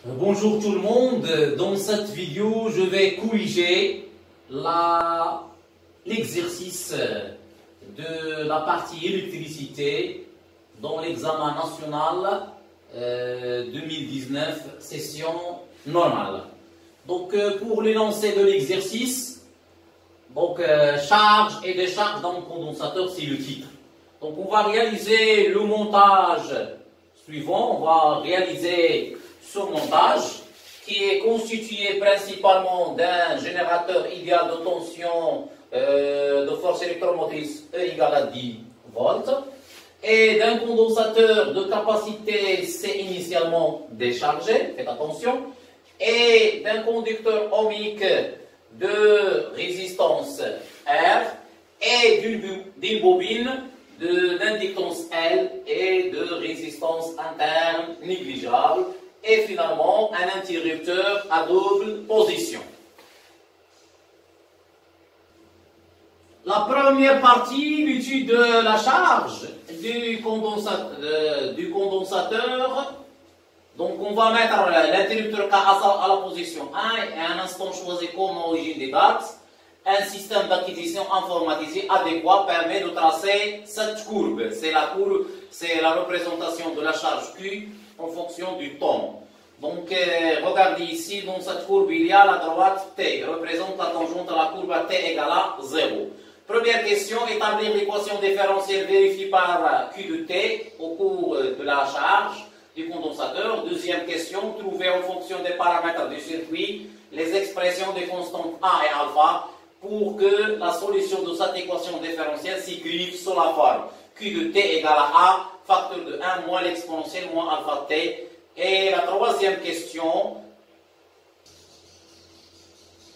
Bonjour tout le monde, dans cette vidéo je vais corriger l'exercice de la partie électricité dans l'examen national 2019 session normale. Donc pour l'énoncé de l'exercice, charge et décharge dans le condensateur, c'est le titre. Donc on va réaliser le montage suivant, on va réaliser ce montage qui est constitué principalement d'un générateur idéal de tension de force électromotrice E égale à 10 volts et d'un condensateur de capacité C initialement déchargé, faites attention, et d'un conducteur ohmique de résistance R et d'une bobine d'inductance L et de résistance interne négligeable, et finalement un interrupteur à double position. La première partie, l'étude de la charge du condensateur. Donc on va mettre l'interrupteur K à la position 1 et à un instant choisi comme origine des dates. Un système d'acquisition informatisé adéquat permet de tracer cette courbe. C'est la représentation de la charge Q en fonction du temps. Donc, regardez ici, dans cette courbe, il y a la droite T, représente la tangente à la courbe à T égale à 0. Première question, établir l'équation différentielle vérifiée par Q de T au cours de la charge du condensateur. Deuxième question, trouver en fonction des paramètres du circuit les expressions des constantes A et alpha pour que la solution de cette équation différentielle s'écrive sous la forme Q de T égale à A, facteur de 1 moins l'exponentielle moins alpha T. Et la troisième question,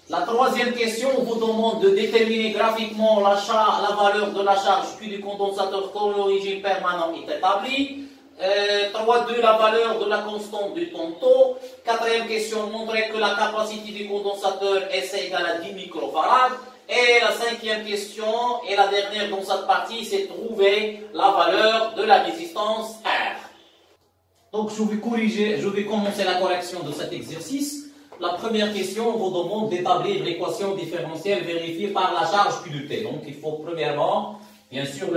on vous demande de déterminer graphiquement la valeur de la charge Q du condensateur quand l'origine permanente est établie. 3.2, la valeur de la constante du tantôt. Quatrième question, montrer que la capacité du condensateur S égale à 10 microfarads. Et la cinquième question, et la dernière dans cette partie, c'est trouver la valeur de la résistance R. Donc je vais commencer la correction de cet exercice. La première question, on vous demande d'établir l'équation différentielle vérifiée par la charge Q de T. Donc il faut premièrement, bien sûr,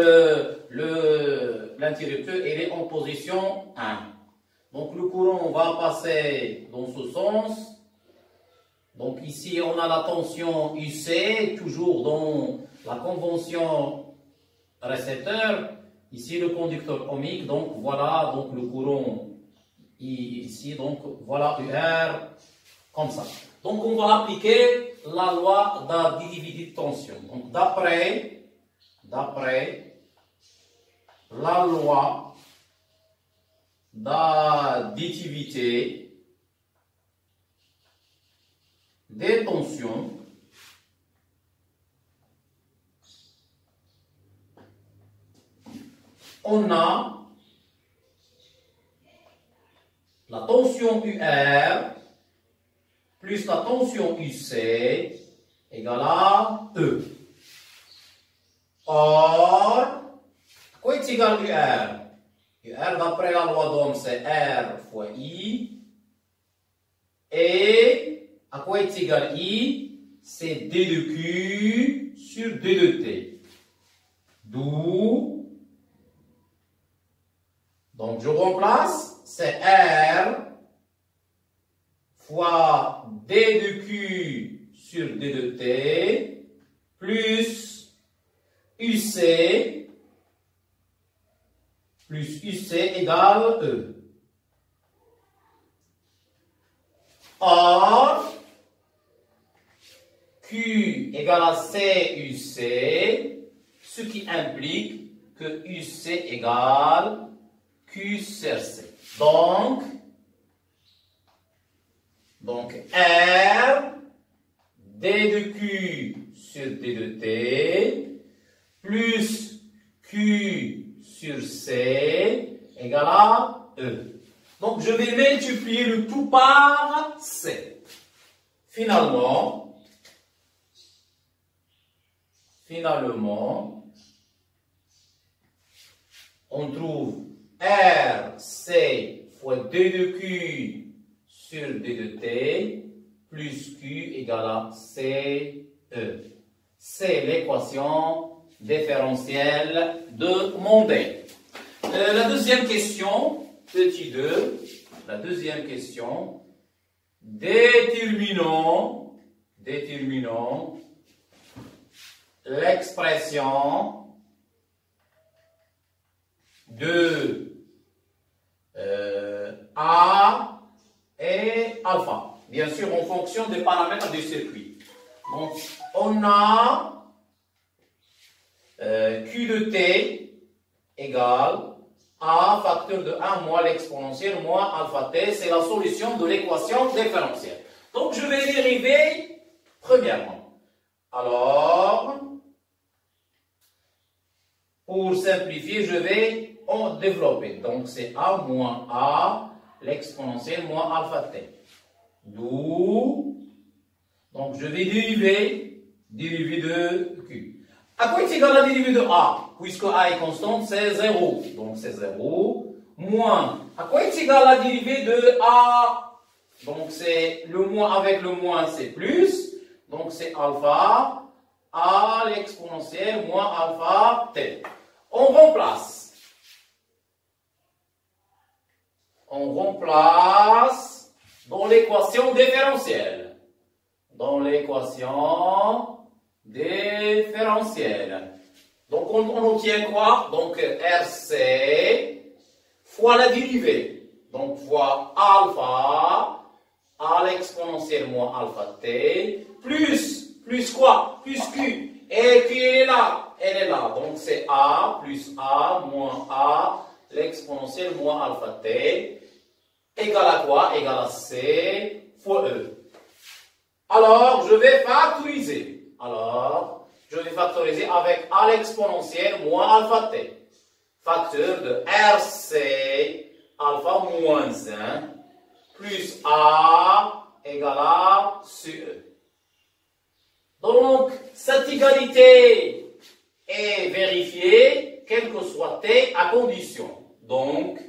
l'interrupteur il est en position 1. Donc le courant va passer dans ce sens. Donc ici on a la tension UC, toujours dans la convention récepteur. Ici le conducteur ohmique, donc voilà, donc le courant ici, donc voilà UR comme ça. Donc on va appliquer la loi de la divisivité de tension. Donc d'après la loi d'additivité des tensions, on a la tension UR plus la tension UC égale à E. Or, quoi est égal UR? UR, d'après la loi d'Ohm, c'est R fois I. Et à quoi est égal I? C'est D de Q sur D de T. D'où, donc je remplace, c'est R fois D de Q sur D de T plus UC égale E. Or, Q égale à CUC, ce qui implique que UC égale Q sur C. Donc R, D de Q sur D de T, plus Q sur C égale à E. Donc je vais multiplier le tout par C. Finalement, on trouve RC fois D de Q sur D de T plus Q égale à CE. C'est l'équation différentielle de mon D. La deuxième question, petit 2, la deuxième question, déterminons l'expression de A et alpha, bien sûr en fonction des paramètres du circuit. Donc on a Q de T égale A facteur de 1 moins l'exponentielle moins alpha T, c'est la solution de l'équation différentielle. Donc je vais dériver premièrement. Alors, pour simplifier, je vais en développer. Donc c'est A moins A, l'exponentielle moins alpha T. D'où, donc je vais dériver de Q. À quoi est égal la dérivée de A? Puisque A est constante, c'est 0. Donc c'est 0. Moins. À quoi est égal la dérivée de A? Donc c'est le moins avec le moins, c'est plus. Donc c'est alpha. A l'exponentielle moins alpha T. On remplace. On remplace dans l'équation différentielle. Dans l'équation différentielle. Donc on obtient quoi? Donc RC fois la dérivée. Donc fois alpha, A l'exponentielle moins alpha T, plus quoi? Plus Q. Et Q elle est là. Donc c'est A plus A moins A, l'exponentielle moins alpha T, égale à quoi? Égale à C fois E. Alors, je vais factoriser. Avec A l'exponentielle moins alpha T. Facteur de RC alpha moins 1 plus A égale à CE. Donc, cette égalité est vérifiée, quel que soit T, à condition. Donc,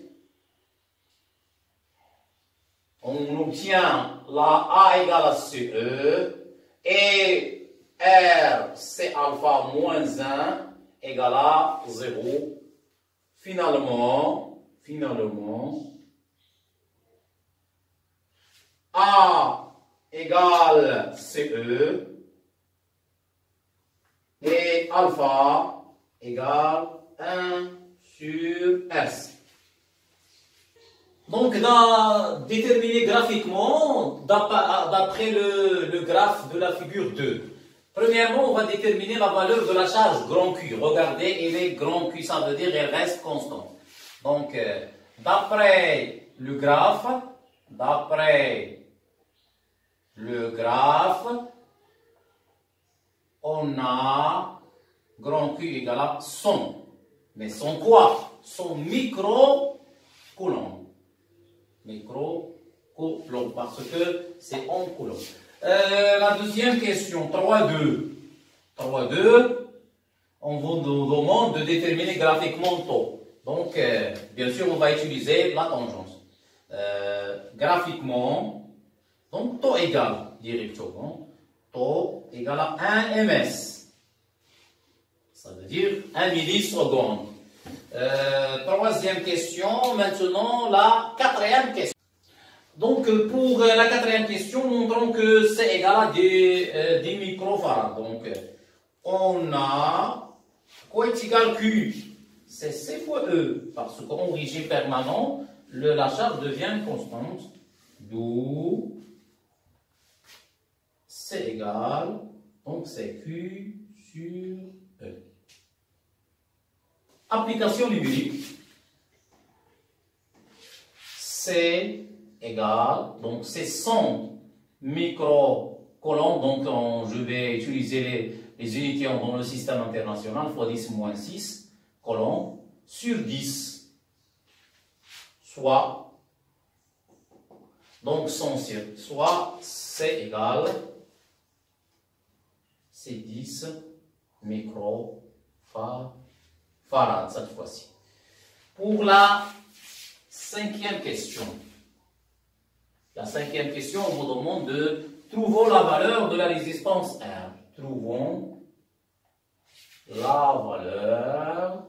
on obtient la A égale à CE et R, c'est alpha moins 1 égale à 0. Finalement, A égale CE et alpha égale 1 sur S. Donc, déterminer graphiquement, d'après le graphe de la figure 2. Premièrement, on va déterminer la valeur de la charge grand Q. Regardez, elle est grand Q, ça veut dire qu'elle reste constante. Donc, d'après le graphe, on a grand Q égale à 100. Mais 100 quoi? 100 microcoulombs. Microcoulombs, parce que c'est en coulombs. La deuxième question, 3,2. On vous demande de déterminer graphiquement taux. Donc, bien sûr, on va utiliser la tangence. Graphiquement, donc taux égale, directement, taux égale à 1 ms. Ça veut dire 1 milliseconde. Troisième question, maintenant la quatrième question. Donc, pour la quatrième question, montrons que c'est égal à 10 microfarads. Donc, on a quoi est égal Q? C'est C fois E, parce qu'en régime permanent, la charge devient constante. D'où c'est égal, donc c'est Q sur E. Application numérique. C'est égal, donc c'est 100 microcoulombs, donc je vais utiliser les unités dans le système international, fois 10 moins 6 coulombs sur 10, soit, donc 100 sur, soit c'est égal, c'est 10 microfarads cette fois-ci. Pour la cinquième question. La cinquième question, on vous demande de trouver la valeur de la résistance R. Trouvons la valeur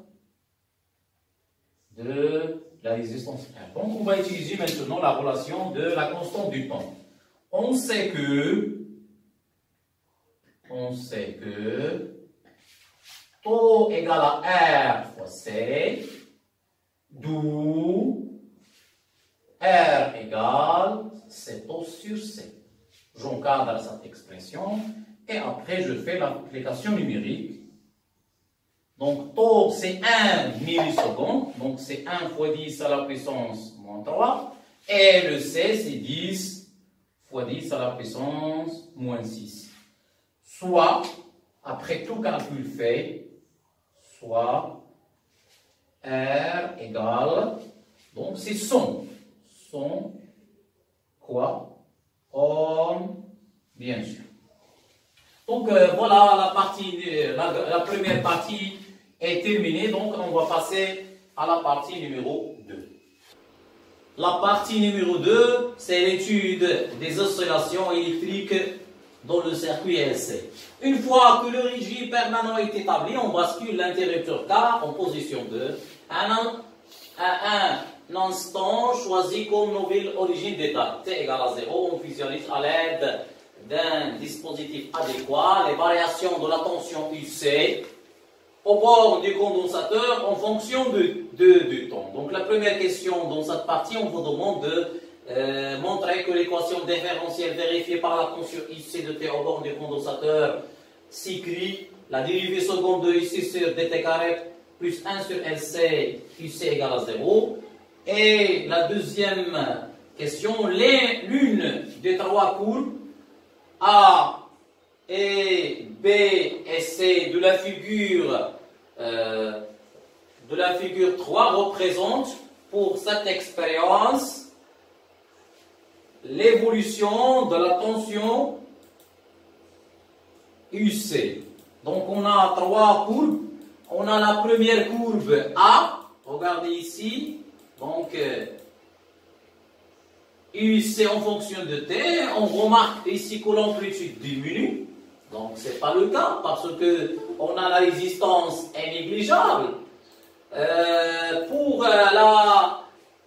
de la résistance R. Donc, on va utiliser maintenant la relation de la constante du temps. On sait que taux égale à R fois C, d'où R égale C taux sur C. J'encadre cette expression et après je fais l'application numérique. Donc taux c'est 1 milliseconde, donc c'est 1 fois 10 à la puissance moins 3, et le C c'est 10 fois 10 à la puissance moins 6. Soit, après tout calcul fait, soit R égale, donc c'est 100. 100 quoi? Ohm, bien sûr. Donc voilà, la première partie est terminée, donc on va passer à la partie numéro 2. La partie numéro 2, c'est l'étude des oscillations électriques dans le circuit LC. Une fois que le régime permanent est établi, on bascule l'interrupteur K en position 2 à un instant choisi comme nouvelle origine d'état. T égale à 0, on visualise à l'aide d'un dispositif adéquat les variations de la tension UC au bord du condensateur en fonction du temps. Donc la première question dans cette partie, on vous demande de montrer que l'équation différentielle vérifiée par la tension IC de T au bord du condensateur s'écrit la dérivée seconde de IC sur dt carré plus 1 sur LC UC égale à 0. Et la deuxième question, l'une des trois courbes A et B et C de la figure 3 représente pour cette expérience l'évolution de la tension UC. Donc on a trois courbes. On a la première courbe A, regardez ici, donc UC en fonction de T, on remarque ici que l'amplitude diminue, donc ce n'est pas le cas, parce que on a la résistance est négligeable.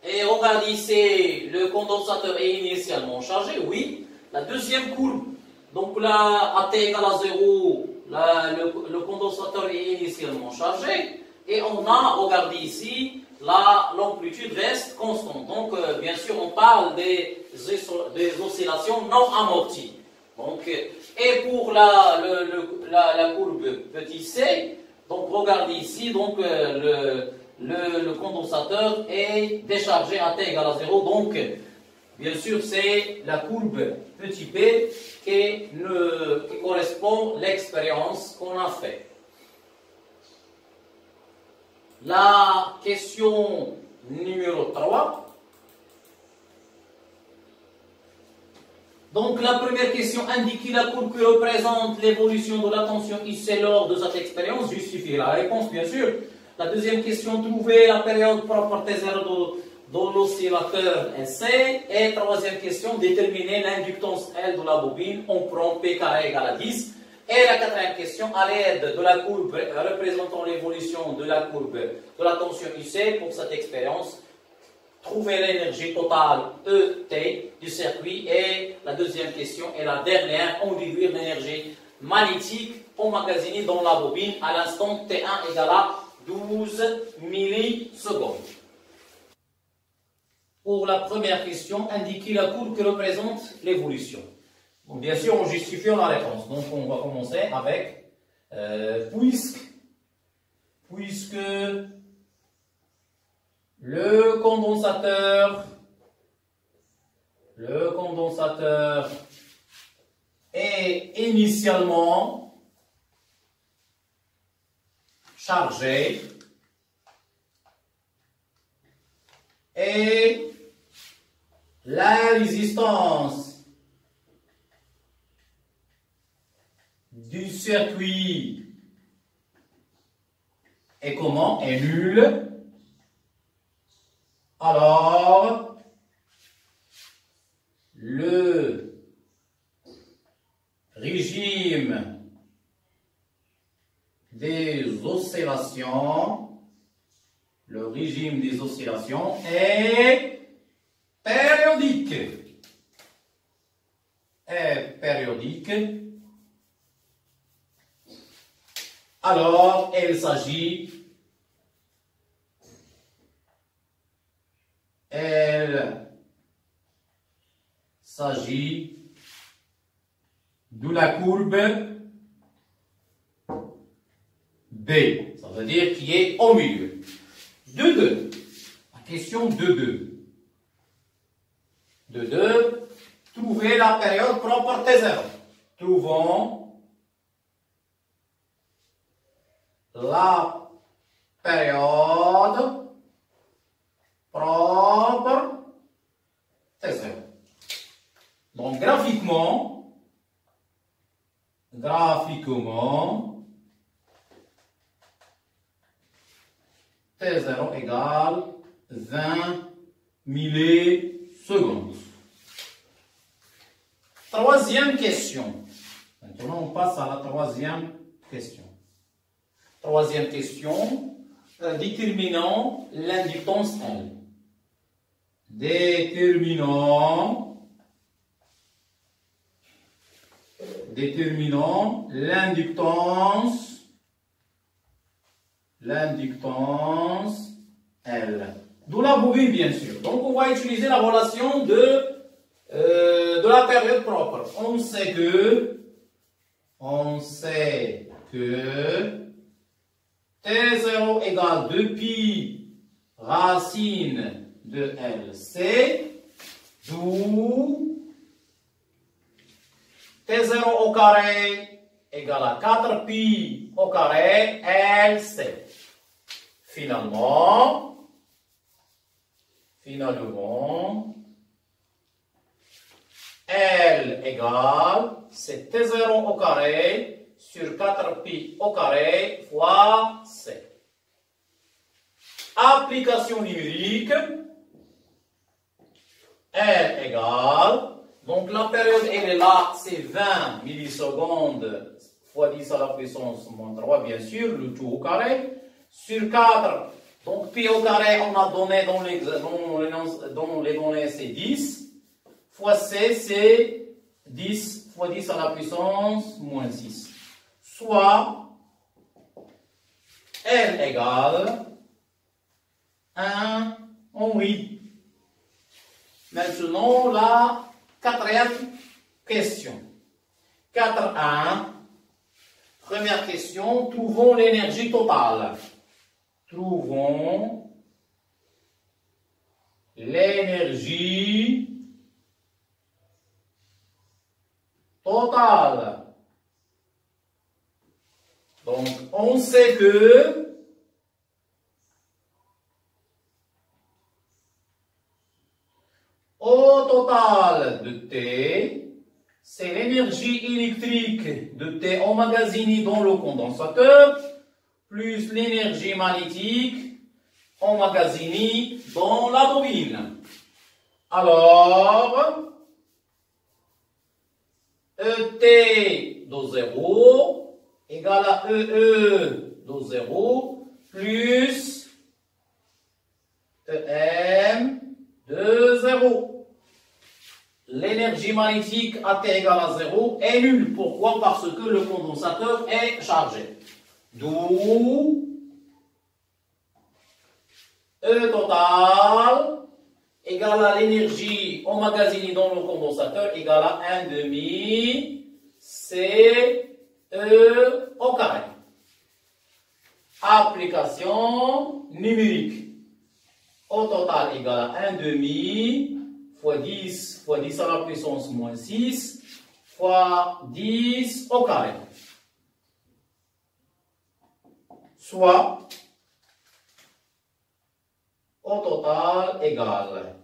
Et regardez ici, le condensateur est initialement chargé, oui. La deuxième courbe, donc là, à T égale à 0, le condensateur est initialement chargé. Et on a, regardez ici, l'amplitude reste constante. Donc, bien sûr, on parle des oscillations non amorties. Donc, et pour la courbe petit c, donc regardez ici, donc le condensateur est déchargé à T égale à 0. Donc, bien sûr, c'est la courbe petit p qui correspond à l'expérience qu'on a faite. La question numéro 3. Donc, la première question, indiquer la courbe qui représente l'évolution de la tension IC lors de cette expérience, justifie la réponse, bien sûr. La deuxième question, trouver la période propre T0 de l'oscillateur LC. Et troisième question, déterminer l'inductance L de la bobine. On prend P carré égale à 10. Et la quatrième question, à l'aide de la courbe représentant l'évolution de la courbe de la tension UC pour cette expérience, trouver l'énergie totale ET du circuit. Et la deuxième question est la dernière, on déduire l'énergie magnétique emmagasinée dans la bobine à l'instant T1 égale à 12 millisecondes. Pour la première question, indiquer la courbe qui représente l'évolution. Donc, bien sûr, on justifie la réponse. Donc, on va commencer avec puisque le condensateur est initialement chargé et la résistance du circuit est comment? Est nulle. Alors, le régime des oscillations, est périodique. Alors, il s'agit de la courbe B, ça veut dire qui est au milieu. 2,2. La question 2,2. 2,2. Trouver la période propre T0. Trouvons la période propre T0. Donc, graphiquement, T0 égale 20 millisecondes. Troisième question. Maintenant, on passe à la troisième question. Troisième question, déterminant l'inductance L. Déterminant l'inductance L. D'où la bobine, bien sûr. Donc, on va utiliser la relation de la période propre. On sait que T0 égale 2pi racine de LC, d'où T0 au carré égale à 4pi au carré LC. Finalement, L égale, c'est T0 au carré sur 4pi au carré fois C. Application numérique, L égale, donc la période elle est là, c'est 20 millisecondes fois 10 à la puissance moins 3, bien sûr, le tout au carré, sur 4, donc pi au carré, on a donné dans les données, c'est 10, fois C, c'est 10 fois 10 à la puissance moins 6. Soit L égale 1 Henri. Maintenant, la quatrième question. 4.1. Première question, trouvons l'énergie totale. Trouvons l'énergie totale. Donc, on sait que au total de T, c'est l'énergie électrique de T emmagasinée dans le condensateur, plus l'énergie magnétique emmagasinée dans la bobine. Alors, ET de 0 égale à EE de 0 plus EM de 0. L'énergie magnétique à T égale à 0 est nulle. Pourquoi? Parce que le condensateur est chargé. D'où E total égale à l'énergie emmagasinée dans le condensateur égale à 1 demi C E au carré. Application numérique. Au total égale à 1 demi fois 10 à la puissance moins 6 fois 10 au carré. Soit au total égale,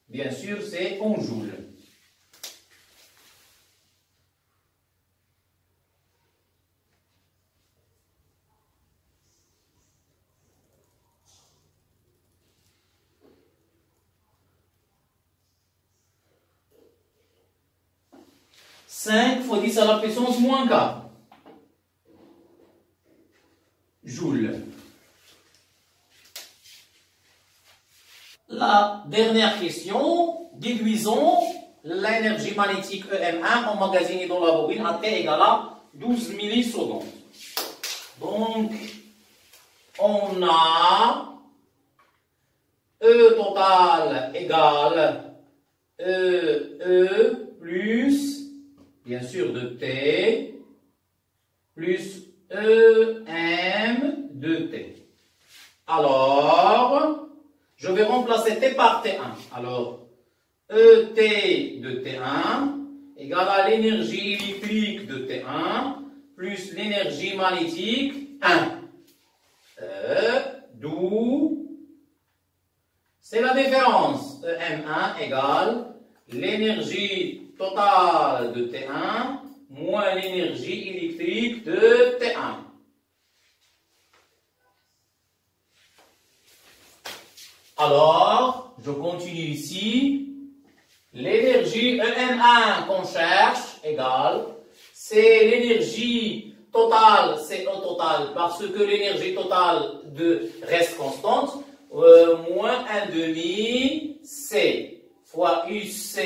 bien sûr c'est en joules. 5 fois 10 à la puissance moins 4 joules. La dernière question, déduisons l'énergie magnétique EM1 emmagasinée dans la bobine à T égale à 12 millisecondes. Donc, on a E total égale E plus, bien sûr, de T, plus EM de T. Alors, je vais remplacer T par T1. Alors, ET de T1 égale à l'énergie électrique de T1 plus l'énergie magnétique 1. D'où c'est la différence. EM1 égale l'énergie totale de T1 moins l'énergie électrique de T1. Alors, je continue ici. L'énergie EM1 qu'on cherche égale, c'est l'énergie totale, c'est au total, parce que l'énergie totale reste constante, moins 1,5 C fois UC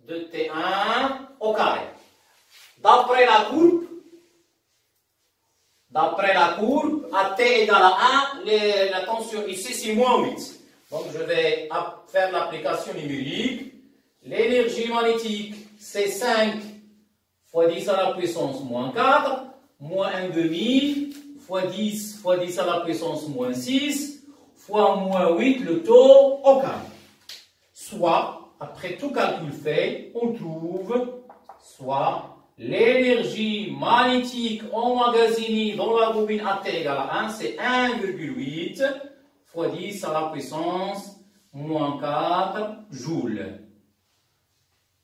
de T1 au carré. D'après la courbe, à T égale à 1, la tension ici c'est moins 8. Donc je vais faire l'application numérique. L'énergie magnétique c'est 5 fois 10 à la puissance moins 4, moins 1,5 fois 10 à la puissance moins 6, fois moins 8 le taux au carré. Soit, après tout calcul fait, on trouve soit l'énergie magnétique emmagasinée dans la bobine à T égale à 1, c'est 1,8 fois 10 à la puissance moins 4 joules.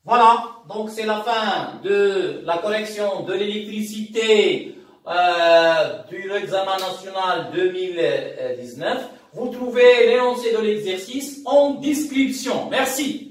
Voilà, donc c'est la fin de la correction de l'électricité de l'examen national 2019. Vous trouvez l'énoncé de l'exercice en description. Merci.